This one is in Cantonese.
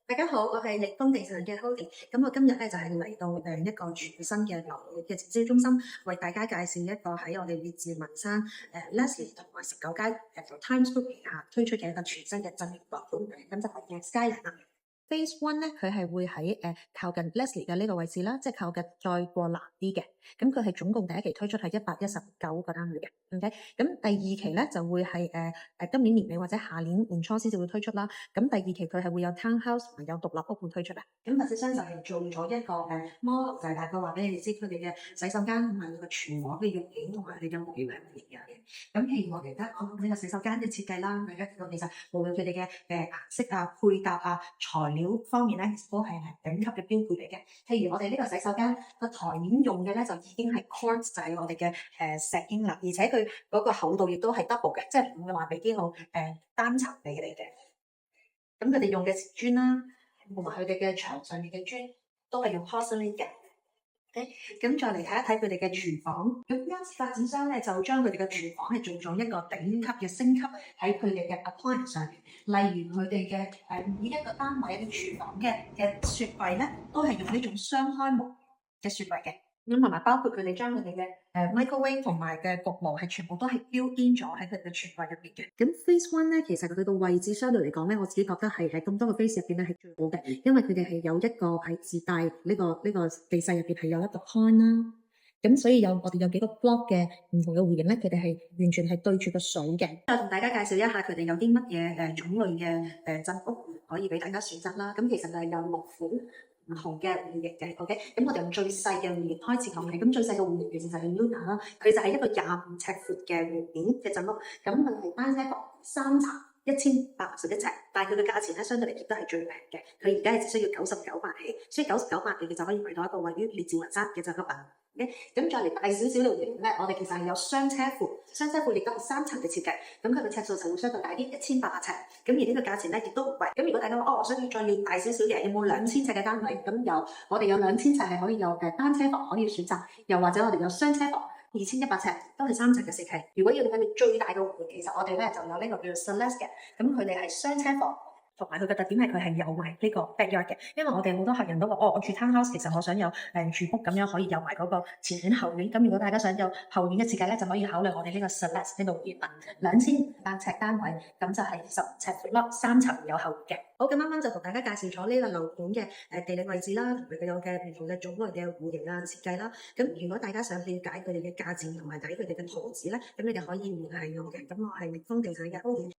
大家好，我係力豐地產嘅 Hody。咁我今日咧就係嚟到一個全新嘅樓盤嘅直銷中心，為大家介紹一個喺我哋列治文山Leslie 同埋19街Times Group 旗下推出嘅一個全新嘅真型樓盤。咁就係Skyline啦。Phase One 咧，佢係會喺靠近 Leslie 嘅呢個位置啦，即係靠近再過南啲嘅。咁佢係總共第一期推出係119個單位嘅。OK，咁第二期咧就會係今年年尾或者下年年初先至會推出啦。咁第二期佢係會有 townhouse 同埋有獨立屋盤推出嘅。咁發展商就係做咗一個model，就係大概話俾你哋知佢哋嘅洗手間同埋佢嘅廚房嘅用料同埋佢哋嘅木料係乜嘢嘅。咁譬如我記得講呢個洗手間嘅設計啦，大家見到其實無論佢哋嘅顏色啊、配搭啊、材料方面咧，都係頂級嘅標配嚟嘅。譬如我哋呢個洗手間個台面用嘅咧，就已經係 quartz， 就係我哋嘅石英啦，而且佢嗰個厚度亦都係 double 嘅，即係唔會話俾啲好單層俾你嘅。咁佢哋用嘅磚啦，同埋佢哋嘅牆上面嘅磚都係用 porcelain 嘅。咁再嚟睇一睇佢哋嘅廚房，咁呢發展商咧就將佢哋嘅廚房係做咗一個頂級嘅升級喺佢哋嘅 appliance 上面，例如佢哋嘅每一個單位嘅廚房嘅雪櫃咧，都係用呢種雙開木嘅雪櫃嘅。咁同埋包括佢哋將佢哋嘅microwave 同埋嘅焗爐係全部都係 built in 咗喺佢哋嘅櫥櫃入邊嘅。咁 Phase One 咧，其實佢個位置相對嚟講咧，我自己覺得係咁多個 phase 入邊咧係最好嘅，因為佢哋係有一個係自帶呢個地勢入邊係有一個 point 啦。咁所以我哋有幾個 block 嘅唔同嘅戶型咧，佢哋係完全係對住個水嘅。再同大家介紹一下佢哋有啲乜嘢種類嘅鎮屋可以俾大家選擇啦。咁其實就係有6款唔同嘅戶型嘅 ，OK，咁我哋用最細嘅戶型開始講起。咁最細嘅戶型其實就係 Luna 啦，佢就係一個25尺闊嘅戶面嘅鎮屋，咁佢係單車房3層，1861尺，但係佢嘅價錢咧相對嚟講都係最平嘅。佢而家係只需要99萬起，所以99萬你就可以買到一個位於列治文山嘅鎮屋啦。咁再嚟大少少嘅戶型咧，我哋其實係有雙車庫，雙車庫亦都係3層嘅設計，咁佢嘅尺數就會相對大啲，1800尺。咁而呢個價錢咧亦都唔貴。咁如果大家話我想要再要大少少嘅，有冇2000尺嘅單位？咁我哋有2000尺係可以有單車房可以選擇，又或者我哋有雙車房2100尺，都係3層嘅設計。如果要你睇最大嘅戶型，其實我哋咧就有呢個叫做 Celeste 嘅，咁佢哋係雙車房。同埋佢嘅特點係佢係有埋呢個 backyard 嘅，因為我哋好多客人都話，我住 townhouse，其實我想有住屋咁樣可以有埋嗰個前院後院。咁如果大家想有後院嘅設計咧，就可以考慮我哋呢個 Celeste 呢度業品，2800尺單位，咁就係10尺闊咯，3層有後院嘅。好，咁啱啱就同大家介紹咗呢個樓盤嘅地理位置啦，同埋佢有嘅唔同嘅種類嘅戶型啊設計啦。咁如果大家想了解佢哋嘅價錢同埋睇佢哋嘅圖紙咧，咁你哋可以聯繫我嘅。咁我係力豐地產嘅 Hody。